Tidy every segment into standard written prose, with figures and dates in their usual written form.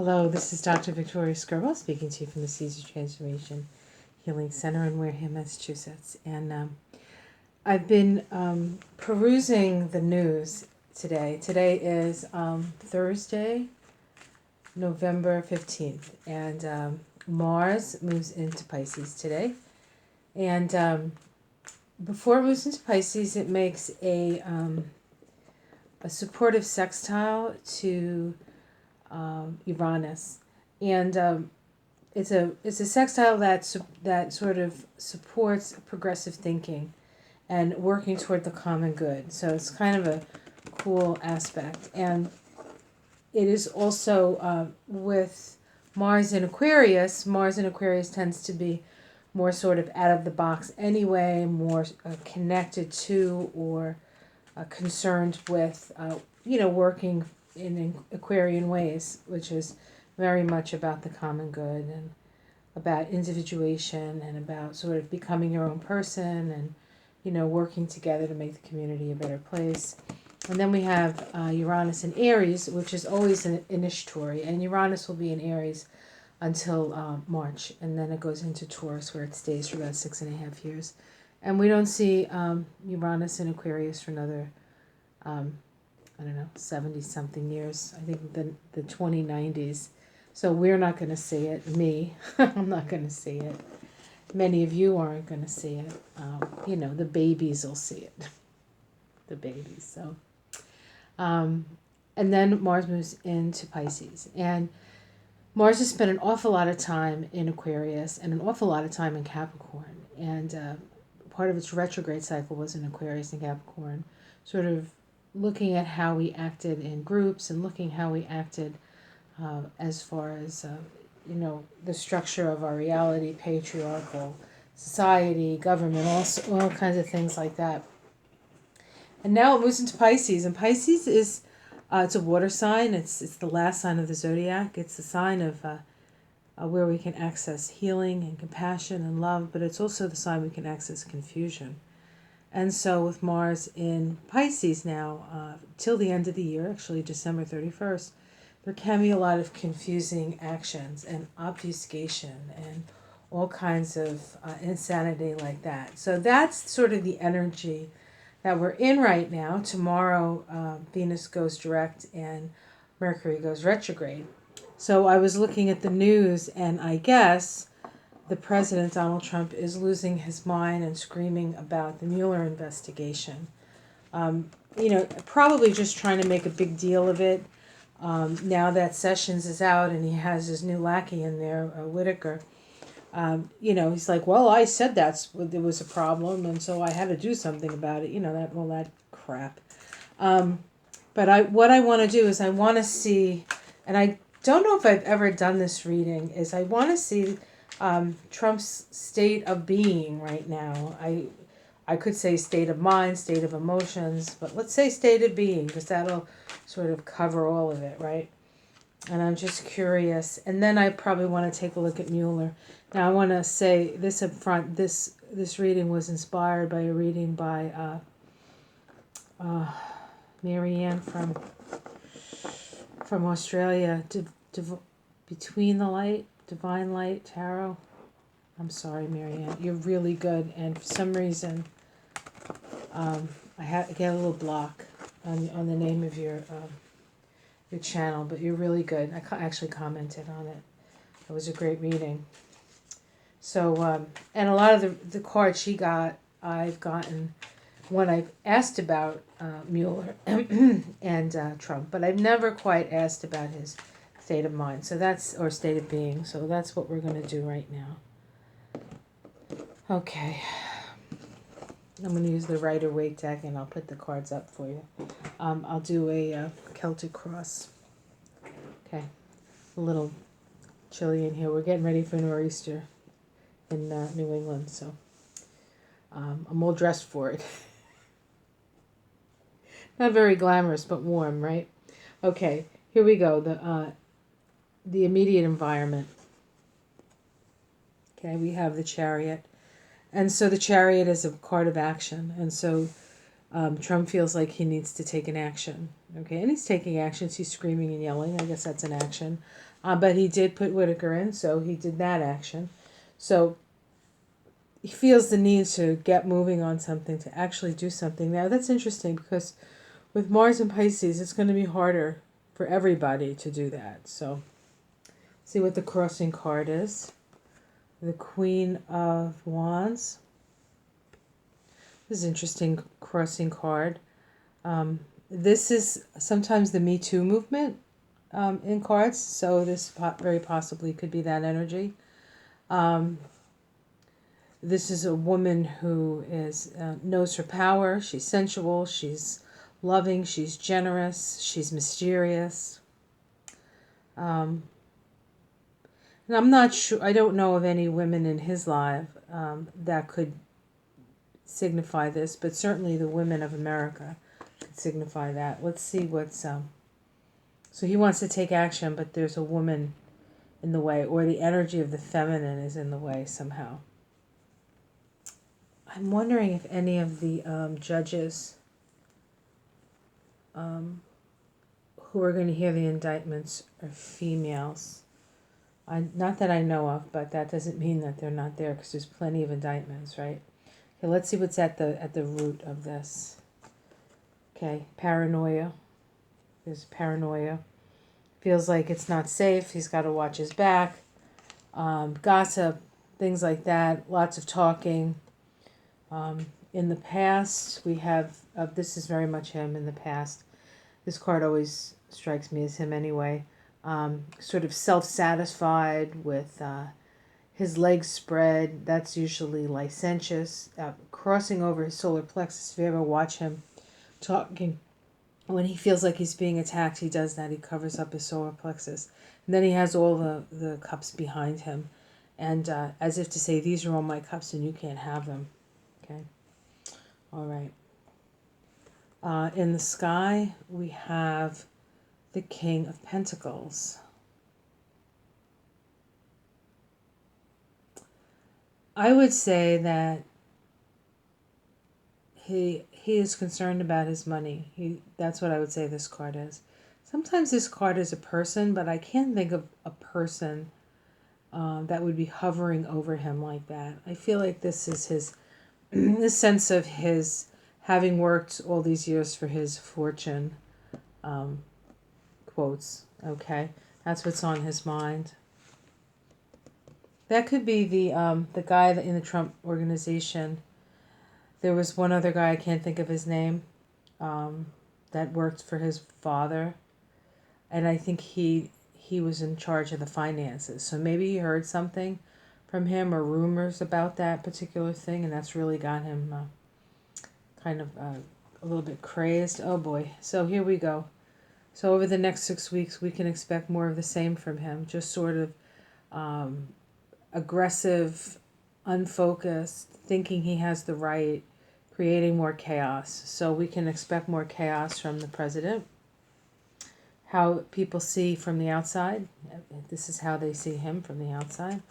Hello, this is Dr. Victoria Skirwell speaking to you from the Caesar Transformation Healing Center in Wareham, Massachusetts. And I've been perusing the news today. Today is Thursday, November 15th, and Mars moves into Pisces today. And before it moves into Pisces, it makes a supportive sextile to Uranus, and it's a sextile that sort of supports progressive thinking and working toward the common good. So it's kind of a cool aspect, and it is also with Mars in Aquarius. Mars in Aquarius tends to be more sort of out of the box anyway, more connected to or concerned with working in Aquarian ways, which is very much about the common good and about individuation and about sort of becoming your own person and working together to make the community a better place. And then we have Uranus in Aries, which is always an initiatory, and Uranus will be in Aries until March, and then it goes into Taurus where it stays for about 6.5 years. And we don't see Uranus in Aquarius for another 70-something years. I think the 2090s. So we're not going to see it. Me, I'm not going to see it. Many of you aren't going to see it. The babies will see it. The babies. So, and then Mars moves into Pisces. And Mars has spent an awful lot of time in Aquarius and an awful lot of time in Capricorn. And part of its retrograde cycle was in Aquarius and Capricorn, sort of looking at how we acted in groups and looking how we acted as far as, the structure of our reality, patriarchal society, government, all kinds of things like that. And now it moves into Pisces, and Pisces is, it's a water sign. It's the last sign of the zodiac. It's the sign of where we can access healing and compassion and love, but it's also the sign we can access confusion. And so with Mars in Pisces now, till the end of the year, actually December 31st, there can be a lot of confusing actions and obfuscation and all kinds of insanity like that. So that's sort of the energy that we're in right now. Tomorrow, Venus goes direct and Mercury goes retrograde. So I was looking at the news, and I guess the president, Donald Trump, is losing his mind and screaming about the Mueller investigation. Probably just trying to make a big deal of it. Now that Sessions is out and he has his new lackey in there, Whitaker, he's like, well, I said there was a problem, and so I had to do something about it. That crap. But what I want to do is I want to see, and I don't know if I've ever done this reading, is I want to see Trump's state of being right now. I could say state of mind, state of emotions, but let's say state of being, because that'll sort of cover all of it, right? And I'm just curious. And then I probably want to take a look at Mueller. Now I want to say this up front. This reading was inspired by a reading by Marianne from Australia. Between the Light, Divine Light Tarot. I'm sorry, Marianne. You're really good, and for some reason, I get a little block on the name of your channel, but you're really good. I actually commented on it. It was a great reading. So, and a lot of the cards she got, I've gotten when I've asked about Mueller and Trump, but I've never quite asked about his state of mind. Or state of being. So that's what we're going to do right now. Okay. I'm going to use the Rider Waite deck, and I'll put the cards up for you. I'll do a Celtic cross. Okay. A little chilly in here. We're getting ready for nor'easter in New England, so I'm all dressed for it. Not very glamorous, but warm, right? Okay, here we go. The immediate environment. Okay, we have the Chariot. And so the Chariot is a card of action. And so Trump feels like he needs to take an action. Okay, and he's taking actions. He's screaming and yelling. I guess that's an action. But he did put Whitaker in, so he did that action. So he feels the need to get moving on something, to actually do something. Now, that's interesting because with Mars and Pisces, it's going to be harder for everybody to do that. So, see what the crossing card is. The Queen of Wands. This is an interesting crossing card. This is sometimes the Me Too movement in cards, so this very possibly could be that energy. This is a woman who is knows her power. She's sensual. She's loving. She's generous. She's mysterious. And I'm not sure. I don't know of any women in his life that could signify this, but certainly the women of America could signify that. Let's see what's. So he wants to take action, but there's a woman in the way, or the energy of the feminine is in the way somehow. I'm wondering if any of the judges who are going to hear the indictments are females. Not that I know of, but that doesn't mean that they're not there because there's plenty of indictments, right? Okay, let's see what's at the root of this. Okay, paranoia. There's paranoia. Feels like it's not safe. He's got to watch his back. Gossip, things like that. Lots of talking. In the past, we have, this is very much him in the past. This card always strikes me as him anyway. Sort of self-satisfied with his legs spread. That's usually licentious. Crossing over his solar plexus, if you ever watch him talking, when he feels like he's being attacked, he does that. He covers up his solar plexus. And then he has all the cups behind him. And as if to say, these are all my cups and you can't have them. Okay. All right. In the sky, we have the King of Pentacles. I would say that he is concerned about his money. That's what I would say this card is. Sometimes this card is a person, but I can't think of a person that would be hovering over him like that. I feel like this is his, this sense of his having worked all these years for his fortune, quotes, okay? That's what's on his mind. That could be the guy in the Trump organization. There was one other guy, I can't think of his name, that worked for his father. And I think he was in charge of the finances. So maybe he heard something from him or rumors about that particular thing, and that's really got him kind of a little bit crazed. Oh boy. So here we go. So over the next 6 weeks, we can expect more of the same from him. Just sort of aggressive, unfocused, thinking he has the right, creating more chaos. So we can expect more chaos from the president. How people see from the outside. This is how they see him from the outside.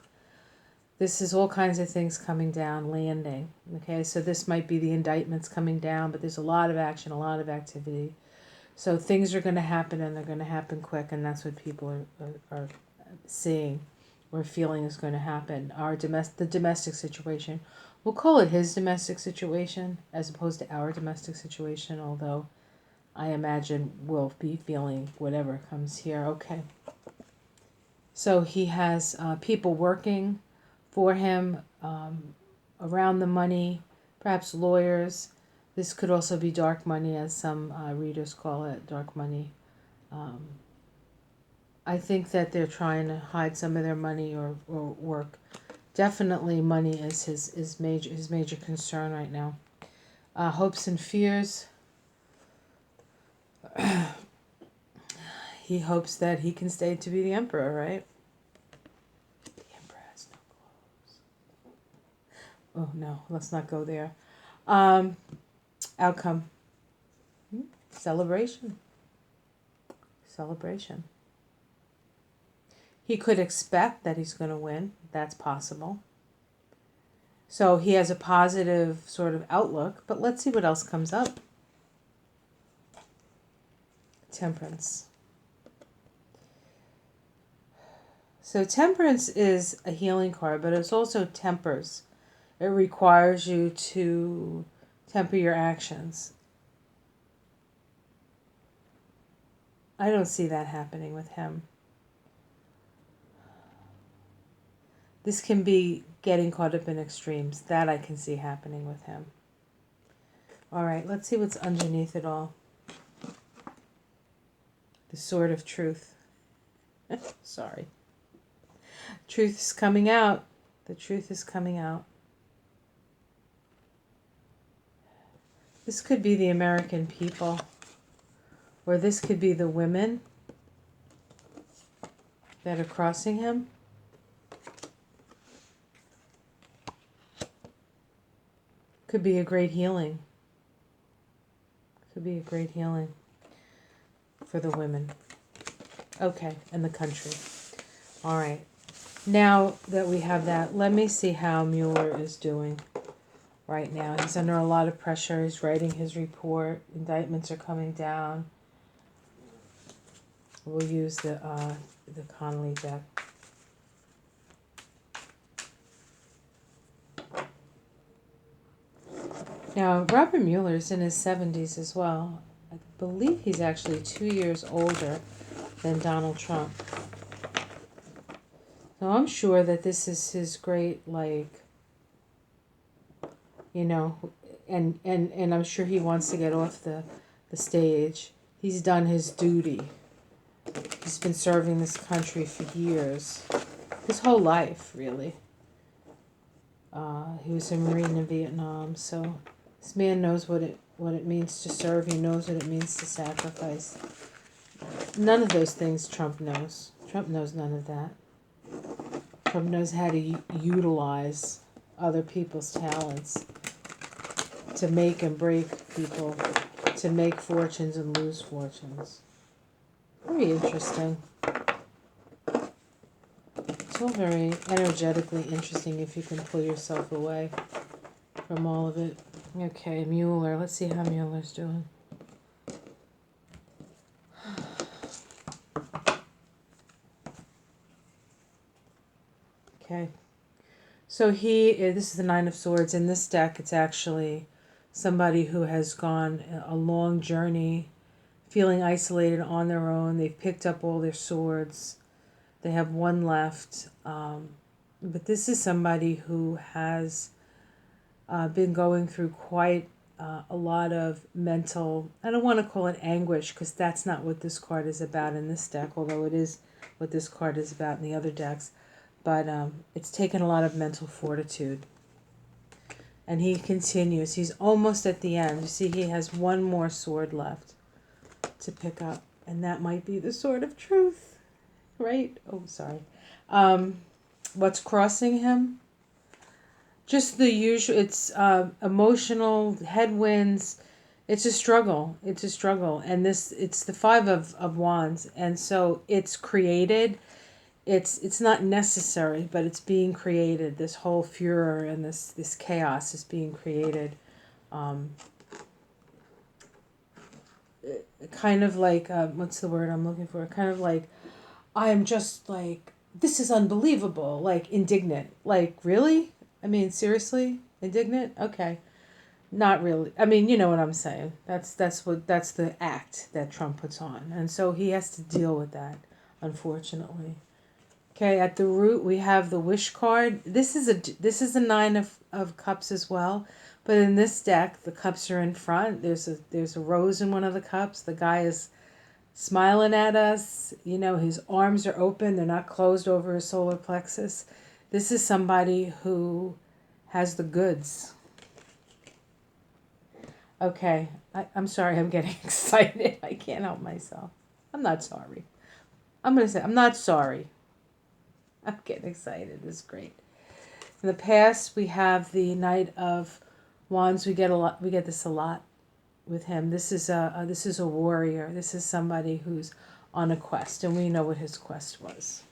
This is all kinds of things coming down, landing. Okay, so this might be the indictments coming down, but there's a lot of action, a lot of activity. So things are going to happen, and they're going to happen quick, and that's what people are seeing or feeling is going to happen. The domestic situation. We'll call it his domestic situation as opposed to our domestic situation, although I imagine we'll be feeling whatever comes here. Okay. So he has people working for him around the money, perhaps lawyers. This could also be dark money, as some readers call it, dark money. I think that they're trying to hide some of their money or work. Definitely money is his major concern right now. Hopes and fears. He hopes that he can stay to be the emperor, right? The emperor has no clothes. Oh no, let's not go there. Outcome. Celebration. He could expect that he's going to win. That's possible. So he has a positive sort of outlook, but let's see what else comes up. Temperance. So Temperance is a healing card, but it's also tempers. It requires you to temper your actions. I don't see that happening with him. This can be getting caught up in extremes. That I can see happening with him. All right, let's see what's underneath it all. The Sword of Truth. Sorry. Truth is coming out. The truth is coming out. This could be the American people, or this could be the women that are crossing him. Could be a great healing. Could be a great healing for the women. Okay, and the country. All right. Now that we have that, let me see how Mueller is doing right now. He's under a lot of pressure. He's writing his report. Indictments are coming down. We'll use the Connolly deck. Now, Robert Mueller is in his 70s as well. I believe he's actually 2 years older than Donald Trump. So I'm sure that this is his great, and I'm sure he wants to get off the stage. He's done his duty. He's been serving this country for years. His whole life, really. He was a Marine in Vietnam, so this man knows what it means to serve. He knows what it means to sacrifice. None of those things Trump knows. Trump knows none of that. Trump knows how to utilize other people's talents to make and break people, to make fortunes and lose fortunes. Very interesting. It's all very energetically interesting if you can pull yourself away from all of it. Okay, Mueller. Let's see how Mueller's doing. Okay. So this is the Nine of Swords. In this deck, it's actually somebody who has gone a long journey, feeling isolated on their own. They've picked up all their swords. They have one left. But this is somebody who has been going through quite a lot of mental, I don't want to call it anguish, because that's not what this card is about in this deck, although it is what this card is about in the other decks. But it's taken a lot of mental fortitude. And he continues. He's almost at the end. You see, he has one more sword left to pick up. And that might be the Sword of Truth. Right? Oh, sorry. What's crossing him? Just the usual. It's emotional headwinds. It's a struggle. It's a struggle. And it's the Five of Wands. And so it's created. It's not necessary, but it's being created. This whole furor and this chaos is being created. Kind of like, what's the word I'm looking for? Kind of like, I'm just like, this is unbelievable. Like indignant. Like, really? I mean, seriously? Indignant? Okay. Not really. I mean, you know what I'm saying. That's the act that Trump puts on. And so he has to deal with that, unfortunately. Okay, at the root we have the Wish card. This is a Nine of Cups as well, but in this deck the cups are in front. There's a rose in one of the cups. The guy is smiling at us. You know, his arms are open. They're not closed over his solar plexus. This is somebody who has the goods. Okay, I'm sorry. I'm getting excited. I can't help myself. I'm not sorry. I'm going to say I'm not sorry. I'm getting excited. This is great. In the past, we have the Knight of Wands. We get this a lot with him. This is a warrior. This is somebody who's on a quest, and we know what his quest was.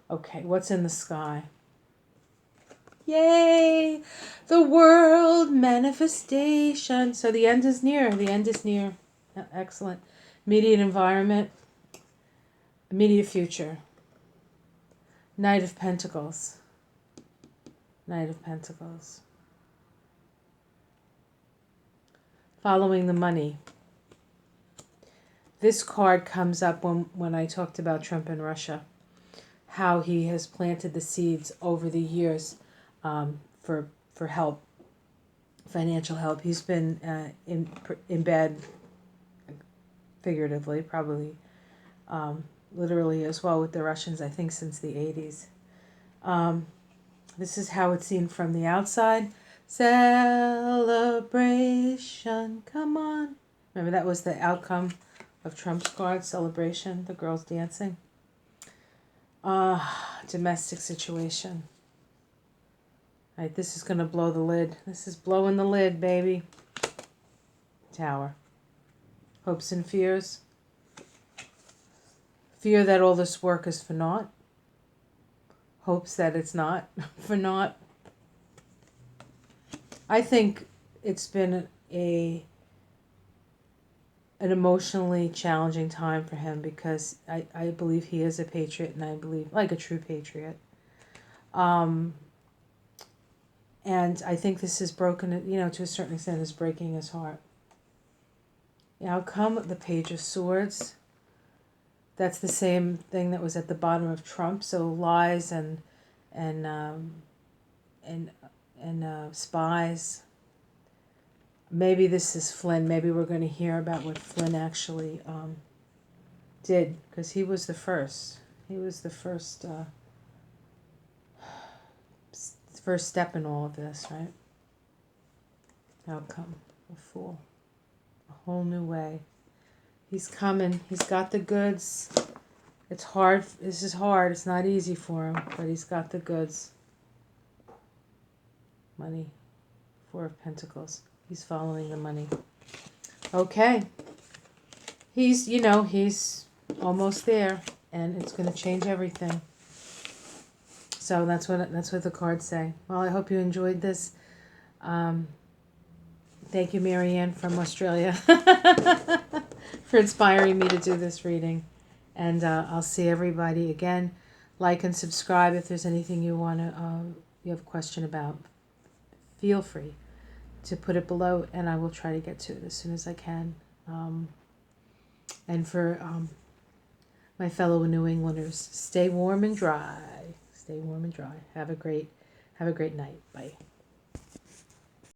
Okay, what's in the sky? Yay! The world manifestation. So the end is near. The end is near. Excellent. Immediate environment, immediate future. Knight of Pentacles. Knight of Pentacles. Following the money. This card comes up when I talked about Trump and Russia. How he has planted the seeds over the years for help, financial help. He's been in bed, figuratively, probably literally as well with the Russians, I think since the 80s. This is how it's seen from the outside. Celebration, come on. Remember that was the outcome of Trump's card, celebration, the girls dancing. Domestic situation. All right, this is going to blow the lid. This is blowing the lid, baby. Tower. Hopes and fears. Fear that all this work is for naught. Hopes that it's not for naught. I think it's been an emotionally challenging time for him because I believe he is a patriot, and I believe like a true patriot. And I think this is broken, to a certain extent, is breaking his heart. The outcome, the Page of Swords. That's the same thing that was at the bottom of Trump. So lies and spies. Maybe this is Flynn. Maybe we're going to hear about what Flynn actually did, because he was the first. He was the first step in all of this, right? Outcome, a Fool, a whole new way. He's coming. He's got the goods. It's hard. This is hard. It's not easy for him, but he's got the goods. Money. Four of Pentacles. He's following the money. Okay. He's almost there, and it's going to change everything. So that's what the cards say. Well, I hope you enjoyed this. Thank you, Marianne from Australia, for inspiring me to do this reading. And I'll see everybody again. Like and subscribe if there's anything you have a question about. Feel free to put it below, and I will try to get to it as soon as I can. And for my fellow New Englanders, stay warm and dry. Stay warm and dry. Have a great night. Bye.